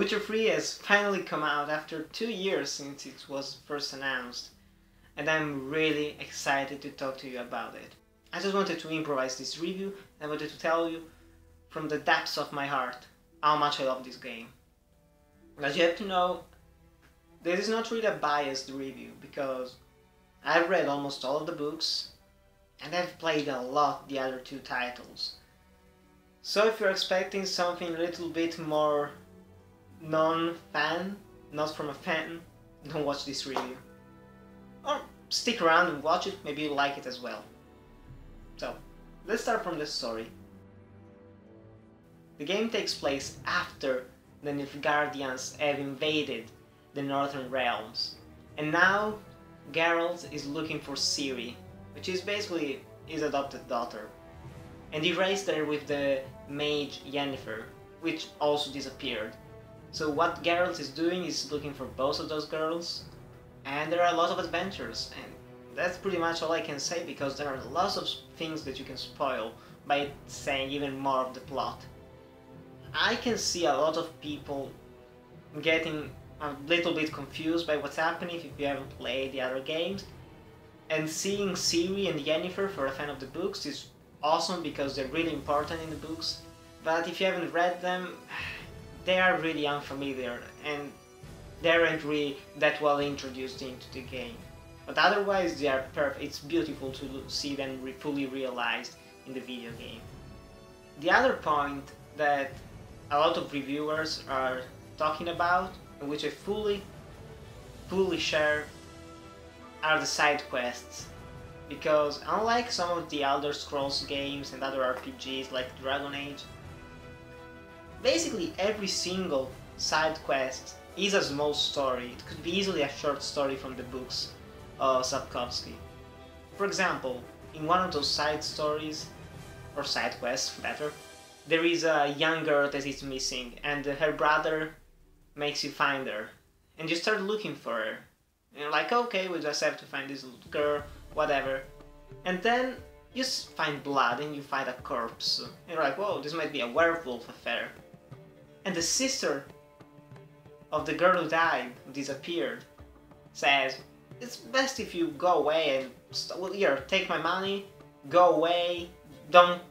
Witcher 3 has finally come out after 2 years since it was first announced, and I'm really excited to talk to you about it. I just wanted to improvise this review, and I wanted to tell you from the depths of my heart how much I love this game. As you have to know, this is not really a biased review, because I've read almost all of the books, and I've played a lot the other 2 titles. So if you're expecting something a little bit more non-fan, not from a fan, don't watch this review. Or stick around and watch it, maybe you'll like it as well. So, let's start from the story. The game takes place after the Nilfgaardians have invaded the Northern Realms, and now Geralt is looking for Ciri, which is basically his adopted daughter, and he raised her with the mage Yennefer, which also disappeared. So what Geralt is doing is looking for both of those girls, and there are a lot of adventures, and that's pretty much all I can say, because there are lots of things that you can spoil by saying even more of the plot. I can see a lot of people getting a little bit confused by what's happening if you haven't played the other games, and seeing Ciri and Yennefer for a fan of the books is awesome because they're really important in the books, but if you haven't read them, they are really unfamiliar and they aren't really that well introduced into the game. But otherwise they are perfect. It's beautiful to see them fully realized in the video game. The other point that a lot of reviewers are talking about, and which I fully share, are the side quests. Because unlike some of the Elder Scrolls games and other RPGs like Dragon Age, basically every single side quest is a small story. It could be easily a short story from the books of Sapkowski. For example, in one of those side stories, or side quests better, there is a young girl that is missing, and her brother makes you find her, and you start looking for her. And you're like, okay, we just have to find this little girl, whatever. And then you find blood and you find a corpse. And you're like, whoa, this might be a werewolf affair. And the sister of the girl who died, who disappeared, says, it's best if you go away and, well, here, take my money, go away, don't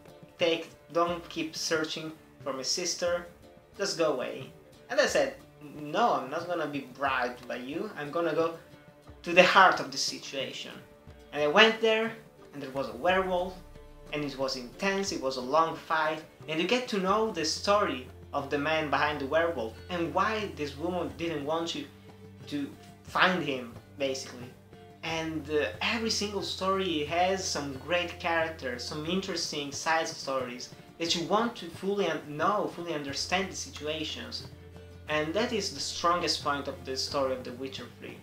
keep searching for my sister, just go away. And I said, no, I'm not gonna be bribed by you, I'm gonna go to the heart of the situation. And I went there, and there was a werewolf, and it was intense, it was a long fight, and you get to know the story of the man behind the werewolf, and why this woman didn't want you to find him, basically. And every single story has some great characters, some interesting side stories that you want to fully understand the situations. And that is the strongest point of the story of The Witcher 3.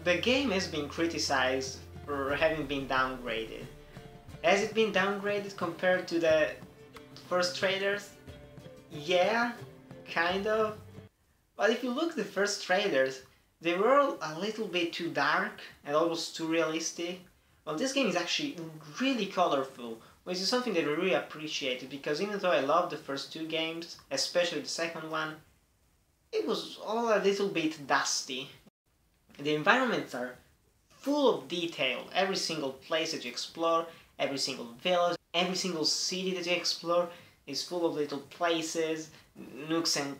The game has been criticized for having been downgraded. Has it been downgraded compared to the first trailers? Yeah, kind of. But if you look at the first trailers, they were a little bit too dark and almost too realistic. Well, this game is actually really colorful, which is something that I really appreciated, because even though I love the first 2 games, especially the second one, it was all a little bit dusty. The environments are full of detail. Every single place that you explore, every single village, every single city that you explore is full of little places, nooks and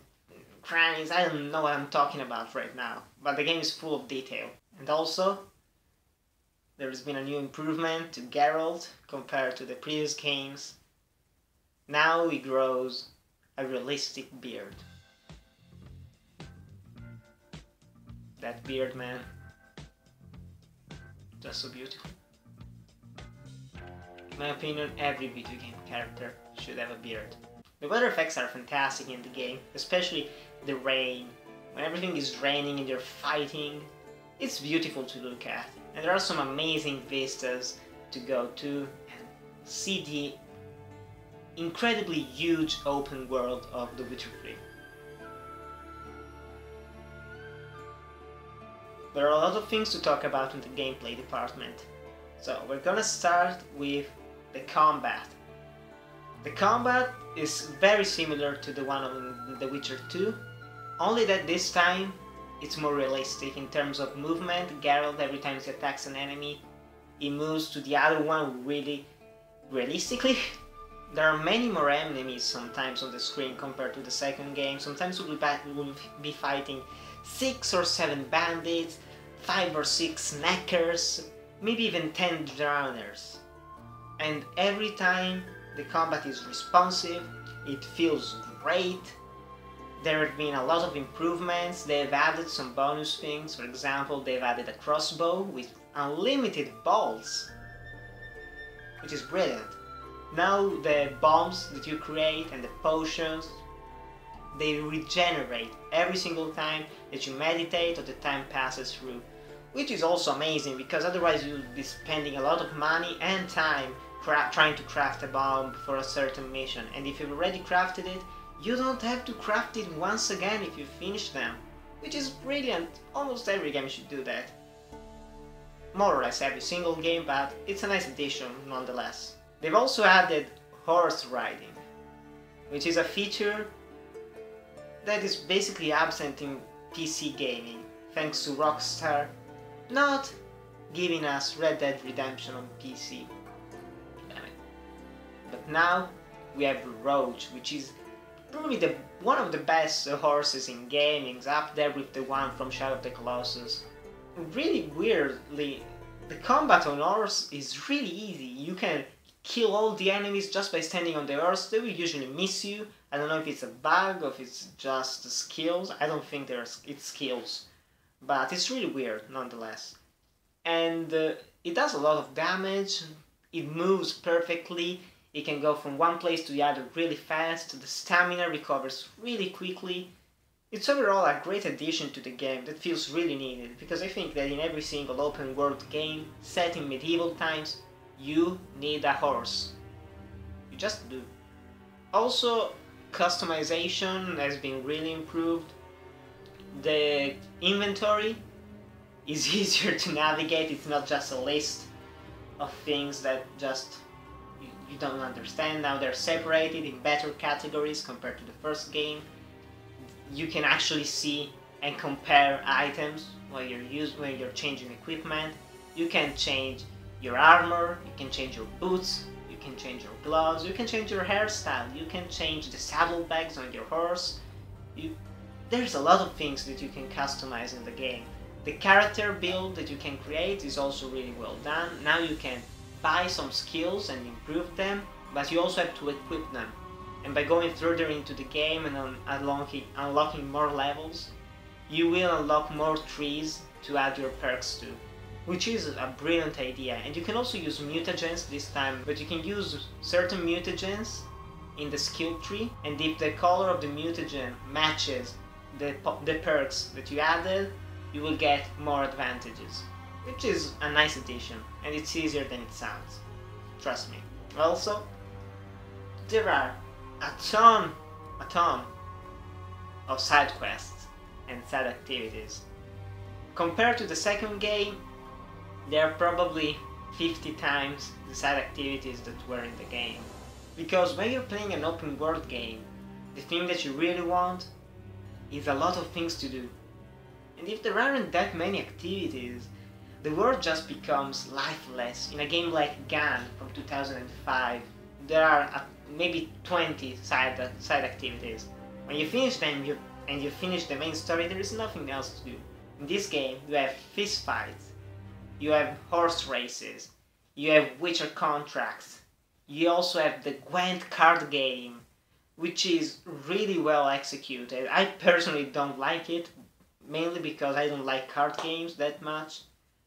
crannies. I don't know what I'm talking about right now, but the game is full of detail. And also, there's been a new improvement to Geralt compared to the previous games. Now he grows a realistic beard. That beard, man, just so beautiful. In my opinion, every video game character should have a beard. The weather effects are fantastic in the game, especially the rain. When everything is raining and you're fighting, it's beautiful to look at. And there are some amazing vistas to go to and see the incredibly huge open world of The Witcher 3. There are a lot of things to talk about in the gameplay department. So we're gonna start with the combat. The combat is very similar to the one on The Witcher 2, only that this time it's more realistic in terms of movement. Geralt, every time he attacks an enemy, he moves to the other one really realistically. There are many more enemies sometimes on the screen compared to the second game. Sometimes we'll be fighting 6 or 7 bandits, 5 or 6 snackers, maybe even 10 drowners. And every time the combat is responsive, it feels great. There have been a lot of improvements. They've added some bonus things. For example, they've added a crossbow with unlimited bolts, which is brilliant. Now the bombs that you create and the potions, they regenerate every single time that you meditate or the time passes through, which is also amazing because otherwise you'll be spending a lot of money and time trying to craft a bomb for a certain mission, and if you've already crafted it, you don't have to craft it once again if you finish them, which is brilliant. Almost every game should do that. More or less every single game, but it's a nice addition nonetheless. They've also added horse riding, which is a feature that is basically absent in PC gaming, thanks to Rockstar not giving us Red Dead Redemption on PC. Damn it. But now we have Roach, which is probably one of the best horses in gaming, up there with the one from Shadow of the Colossus. Really weirdly, the combat on horse is really easy. You can kill all the enemies just by standing on the horse. They will usually miss you. I don't know if it's a bug or if it's just skills. I don't think it's skills, but it's really weird nonetheless. And it does a lot of damage. It moves perfectly. It can go from one place to the other really fast. The stamina recovers really quickly. It's overall a great addition to the game that feels really needed, because I think that in every single open world game set in medieval times, you need a horse. You just do. Also, customization has been really improved. The inventory is easier to navigate. It's not just a list of things that just you don't understand. Now they're separated in better categories compared to the first game. You can actually see and compare items when you're changing equipment. You can change your armor, you can change your boots, you can change your gloves, you can change your hairstyle, you can change the saddlebags on your horse. There's a lot of things that you can customize in the game. The character build that you can create is also really well done. Now you can buy some skills and improve them, but you also have to equip them. And by going further into the game and unlocking more levels, you will unlock more trees to add your perks to, which is a brilliant idea. And you can also use mutagens this time, but you can use certain mutagens in the skill tree, and if the color of the mutagen matches the perks that you added, you will get more advantages, which is a nice addition, and it's easier than it sounds. Trust me. Also, there are a ton of side quests and side activities. Compared to the second game, there are probably 50 times the side activities that were in the game. Because when you're playing an open world game, the thing that you really want is a lot of things to do. And if there aren't that many activities, the world just becomes lifeless. In a game like Gun from 2005, there are maybe 20 side activities. When you finish them and you finish the main story, there is nothing else to do. In this game, you have fist fights, you have horse races, you have Witcher contracts, you also have the Gwent card game, which is really well executed. I personally don't like it, mainly because I don't like card games that much,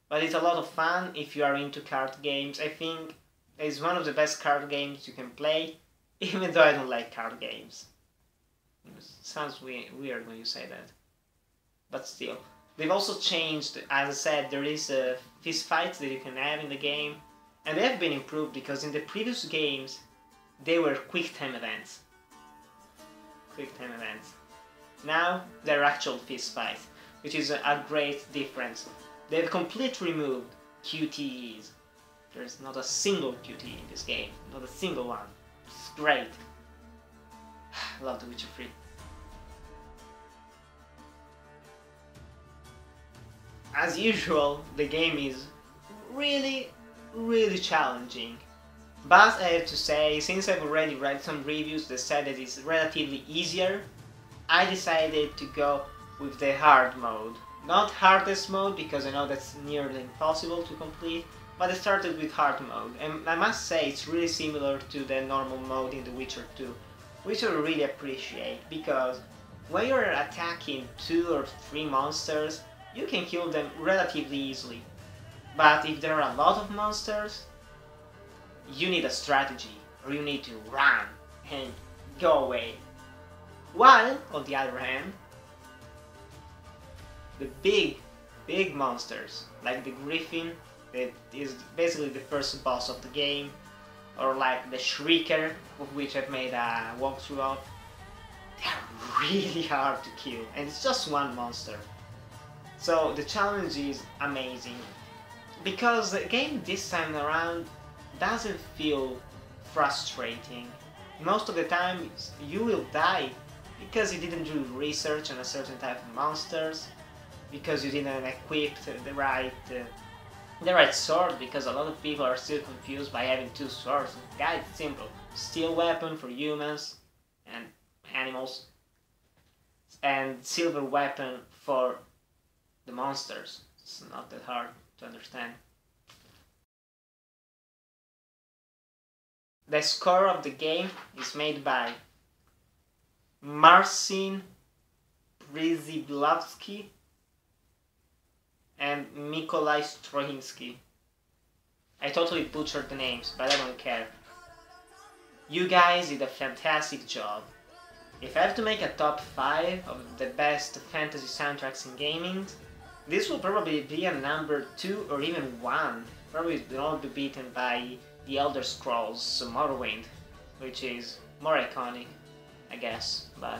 but it's a lot of fun if you are into card games. I think it's one of the best card games you can play, even though I don't like card games. It sounds weird when you say that, but still. They've also changed, as I said, there is fist fights that you can have in the game, and they have been improved because in the previous games they were quick time events. Now they're actual fist fights, which is a great difference. They've completely removed QTEs. There's not a single QTE in this game, not a single one. It's great. I love The Witcher 3. As usual, the game is really challenging. But I have to say, since I've already read some reviews that said that it's relatively easier, I decided to go with the hard mode. Not hardest mode, because I know that's nearly impossible to complete, but I started with hard mode, and I must say it's really similar to the normal mode in The Witcher 2, which I really appreciate, because when you're attacking 2 or 3 monsters, you can kill them relatively easily. But if there are a lot of monsters, you need a strategy, or you need to run and go away. While, on the other hand, the big monsters, like the Griffin, that is basically the first boss of the game, or like the Shrieker, of which I've made a walkthrough of, they're really hard to kill, and it's just one monster. So the challenge is amazing, because the game this time around doesn't feel frustrating. Most of the time you will die because you didn't do research on a certain type of monsters, because you didn't equip the right sword, because a lot of people are still confused by having 2 swords. Guys, it's simple. Steel weapon for humans and animals, and silver weapon for the monsters. It's not that hard to understand. The score of the game is made by Marcin Przybylowski and Mikołaj Strohiński. I totally butchered the names, but I don't care. You guys did a fantastic job. If I have to make a top 5 of the best fantasy soundtracks in gaming, this will probably be a number 2 or even 1. Probably will not be beaten by The Elder Scrolls Morrowind, which is more iconic, I guess, but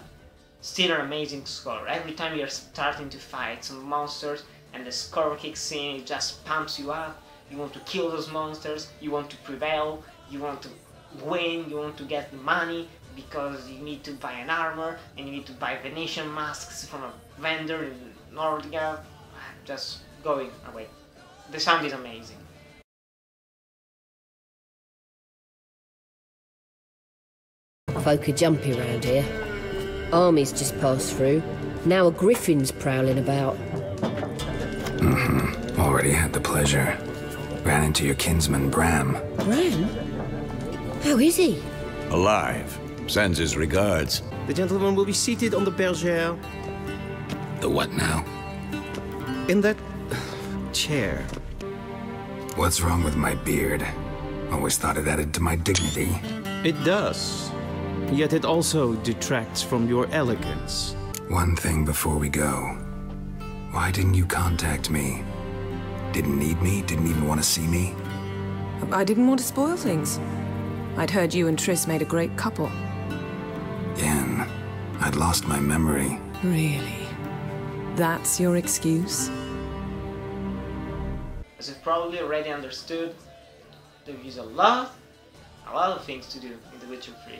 still an amazing score. Every time you're starting to fight some monsters and the score kicks in, it just pumps you up. You want to kill those monsters, you want to prevail, you want to win, you want to get money, because you need to buy an armor, and you need to buy Venetian masks from a vendor in Nordica. Just going away. The sound is amazing. Folk are jumpy around here. Armies just passed through. Now a griffin's prowling about. Already had the pleasure. Ran into your kinsman, Bram. Bram? How is he? Alive. Sends his regards. The gentleman will be seated on the bergère. The what now? In that chair. What's wrong with my beard? Always thought it added to my dignity. It does. Yet it also detracts from your elegance. One thing before we go. Why didn't you contact me? Didn't need me? Didn't even want to see me? I didn't want to spoil things. I'd heard you and Triss made a great couple. Yen, I'd lost my memory. Really? That's your excuse? As you've probably already understood, there is a lot of things to do in The Witcher 3.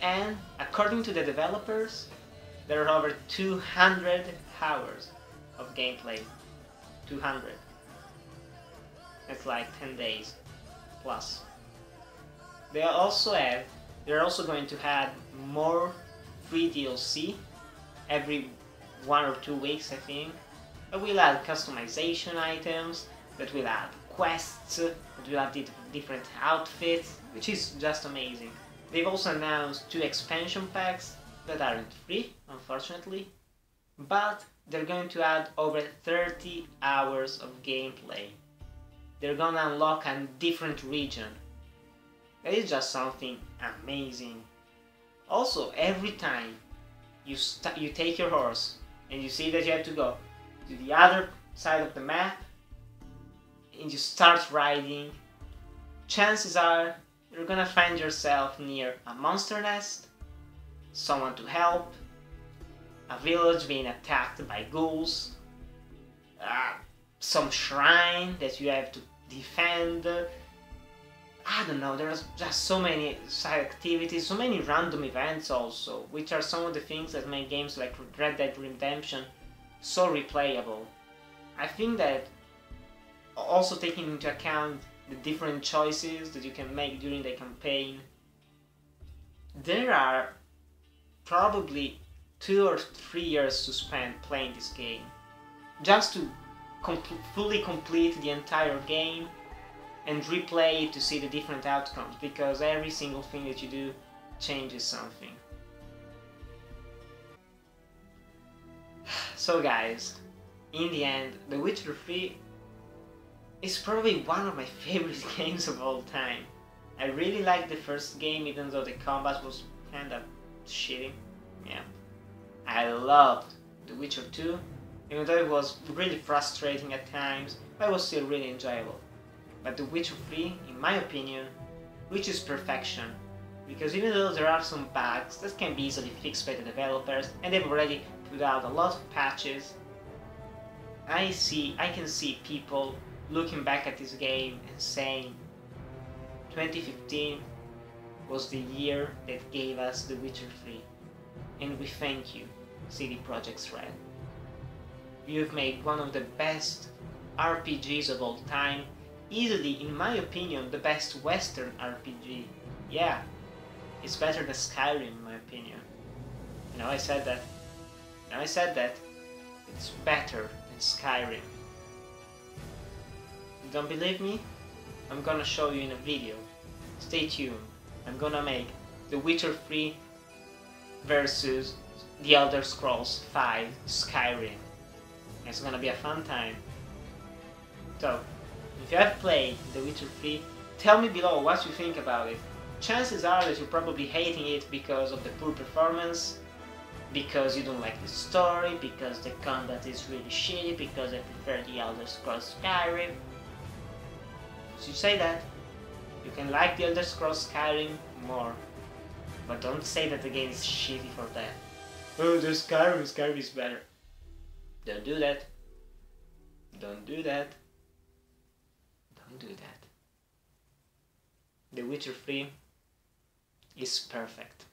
And according to the developers, there are over 200 hours of gameplay. 200. It's like 10 days plus. They're also going to add more free DLC every 1 or 2 weeks, I think. That will add customization items, that will add quests, that will add different outfits, which is just amazing. They've also announced 2 expansion packs that aren't free, unfortunately, but they're going to add over 30 hours of gameplay. They're gonna unlock a different region. That is just something amazing. Also, every time you take your horse and you see that you have to go to the other side of the map and you start riding, chances are you're gonna find yourself near a monster nest, someone to help, a village being attacked by ghouls, some shrine that you have to defend, I don't know, there's just so many side activities, so many random events also, which are some of the things that make games like Red Dead Redemption so replayable. I think that also taking into account the different choices that you can make during the campaign, there are probably 2 or 3 years to spend playing this game, just to fully complete the entire game and replay it to see the different outcomes, because every single thing that you do changes something. So guys, in the end, The Witcher 3 is probably one of my favorite games of all time. I really liked the first game, even though the combat was kinda shitty. Yeah. I loved The Witcher 2, even though it was really frustrating at times, but it was still really enjoyable. But The Witcher 3, in my opinion, reaches perfection, because even though there are some bugs that can be easily fixed by the developers, and they've already put out a lot of patches, I can see people looking back at this game and saying 2015 was the year that gave us The Witcher 3, and we thank you, CD Projekt Red. You've made one of the best RPGs of all time, easily, in my opinion, the best Western RPG. Yeah, it's better than Skyrim in my opinion. I said that. It's better than Skyrim. You don't believe me? I'm gonna show you in a video. Stay tuned. I'm gonna make The Witcher 3 versus The Elder Scrolls 5 Skyrim. It's gonna be a fun time. So, if you have played The Witcher 3, tell me below what you think about it. Chances are that you're probably hating it because of the poor performance, because you don't like the story, because the combat is really shitty, because I prefer The Elder Scrolls Skyrim. So you say that. You can like The Elder Scrolls Skyrim more, but don't say that the game is shitty for that. Oh, the Skyrim is better. Don't do that. Don't do that. Don't do that. The Witcher 3 is perfect.